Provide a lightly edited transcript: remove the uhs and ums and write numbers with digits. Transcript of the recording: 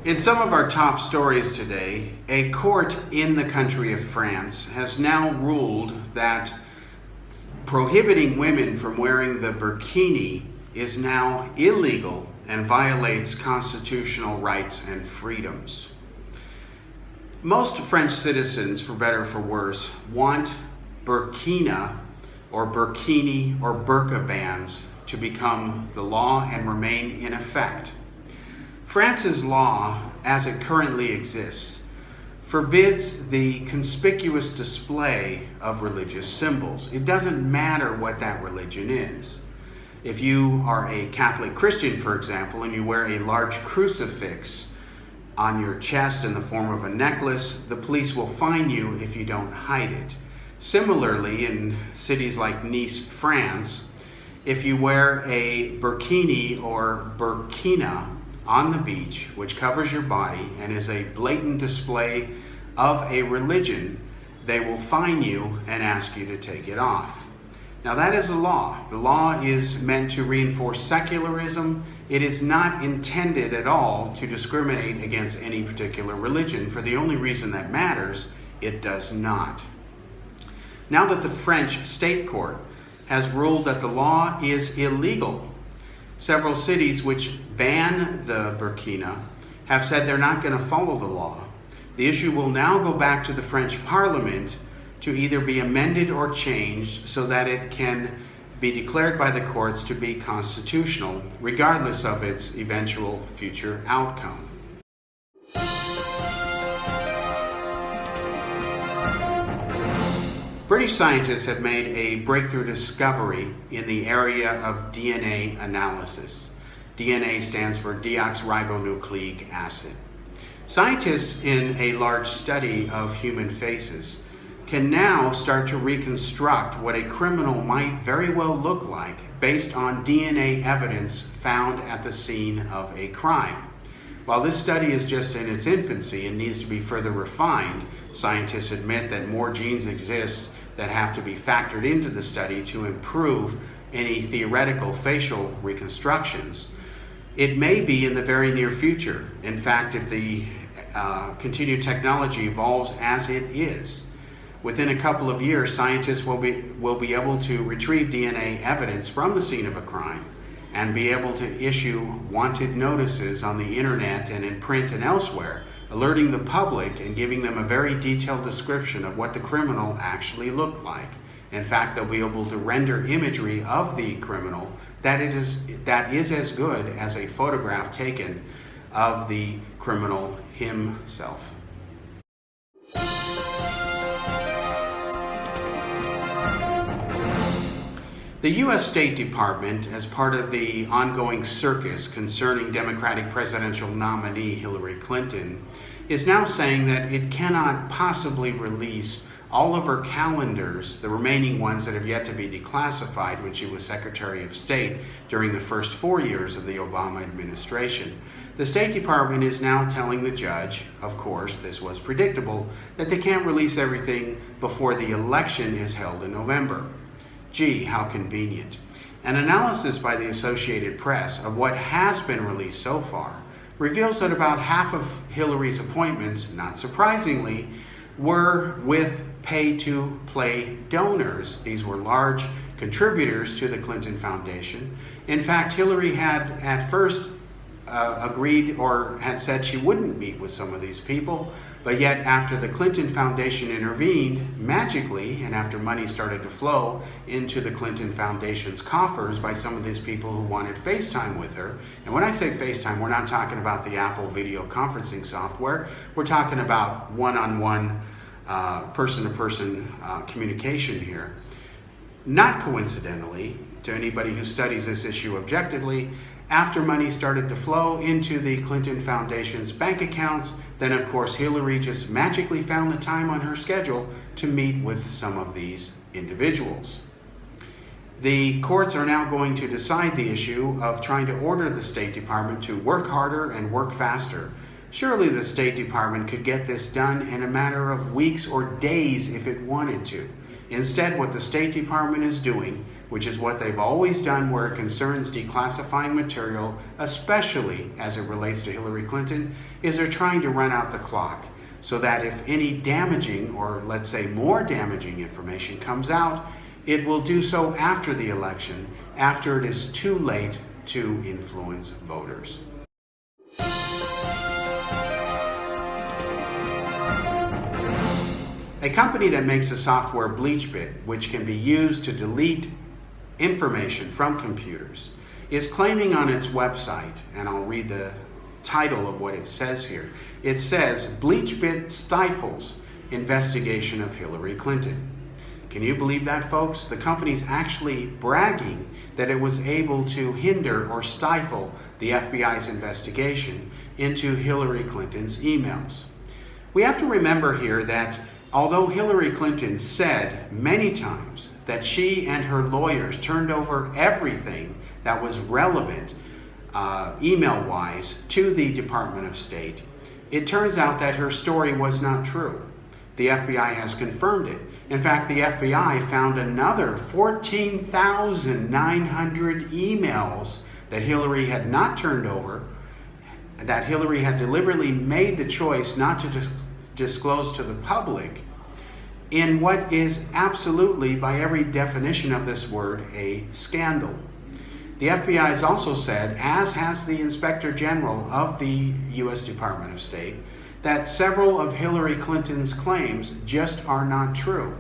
In some of our top stories today, a court in the country of France has now ruled that prohibiting women from wearing the burkini is now illegal and violates constitutional rights and freedoms. Most French citizens, for better or for worse, want burkina or burkini or burqa bans to become the law and remain in effect. France's law, as it currently exists, forbids the conspicuous display of religious symbols. It doesn't matter what that religion is. If you are a Catholic Christian, for example, and you wear a large crucifix on your chest in the form of a necklace, the police will fine you if you don't hide it. Similarly, in cities like Nice, France, if you wear a burkini or burkina on the beach, which covers your body and is a blatant display of a religion, they will fine you and ask you to take it off. Now that is a law. The law is meant to reinforce secularism. It is not intended at all to discriminate against any particular religion. For the only reason that matters, it does not. Now that the French state court has ruled that the law is illegal, several cities which ban the burkina have said they're not going to follow the law. The issue will now go back to the French Parliament to either be amended or changed so that it can be declared by the courts to be constitutional, regardless of its eventual future outcome. British scientists have made a breakthrough discovery in the area of DNA analysis. DNA stands for deoxyribonucleic acid. Scientists in a large study of human faces can now start to reconstruct what a criminal might very well look like based on DNA evidence found at the scene of a crime. While this study is just in its infancy and needs to be further refined, scientists admit that more genes exist that have to be factored into the study to improve any theoretical facial reconstructions. It may be in the very near future. In fact, if the continued technology evolves as it is, within a couple of years, scientists will be able to retrieve DNA evidence from the scene of a crime and be able to issue wanted notices on the internet and in print and elsewhere, alerting the public and giving them a very detailed description of what the criminal actually looked like. In fact, they'll be able to render imagery of the criminal that is as good as a photograph taken of the criminal himself. The U.S. State Department, as part of the ongoing circus concerning Democratic presidential nominee Hillary Clinton, is now saying that it cannot possibly release all of her calendars, the remaining ones that have yet to be declassified when she was Secretary of State during the first 4 years of the Obama administration. The State Department is now telling the judge, of course, this was predictable, that they can't release everything before the election is held in November. Gee, how convenient. An analysis by the Associated Press of what has been released so far reveals that about half of Hillary's appointments, not surprisingly, were with pay-to-play donors. These were large contributors to the Clinton Foundation. In fact, Hillary had at first agreed or had said she wouldn't meet with some of these people, but yet after the Clinton Foundation intervened magically and after money started to flow into the Clinton Foundation's coffers by some of these people who wanted FaceTime with her, and when I say FaceTime, we're not talking about the Apple video conferencing software, we're talking about one-on-one person-to-person communication here. Not coincidentally, to anybody who studies this issue objectively, after money started to flow into the Clinton Foundation's bank accounts, then of course Hillary just magically found the time on her schedule to meet with some of these individuals. The courts are now going to decide the issue of trying to order the State Department to work harder and work faster Surely the State Department could get this done in a matter of weeks or days if it wanted to. Instead, what the State Department is doing, which is what they've always done where it concerns declassifying material, especially as it relates to Hillary Clinton, is they're trying to run out the clock so that if any damaging, or let's say more damaging information comes out, it will do so after the election, after it is too late to influence voters. A company that makes the software BleachBit, which can be used to delete information from computers, is claiming on its website, and I'll read the title of what it says here. It says, BleachBit stifles investigation of Hillary Clinton. Can you believe that, folks? The company's actually bragging that it was able to hinder or stifle the FBI's investigation into Hillary Clinton's emails. We have to remember here that although Hillary Clinton said many times that she and her lawyers turned over everything that was relevant email-wise to the Department of State, it turns out that her story was not true. The FBI has confirmed it. In fact, the FBI found another 14,900 emails that Hillary had not turned over, that Hillary had deliberately made the choice not to disclose to the public, in what is absolutely, by every definition of this word, a scandal. The FBI has also said, as has the Inspector General of the U.S. Department of State, that several of Hillary Clinton's claims just are not true.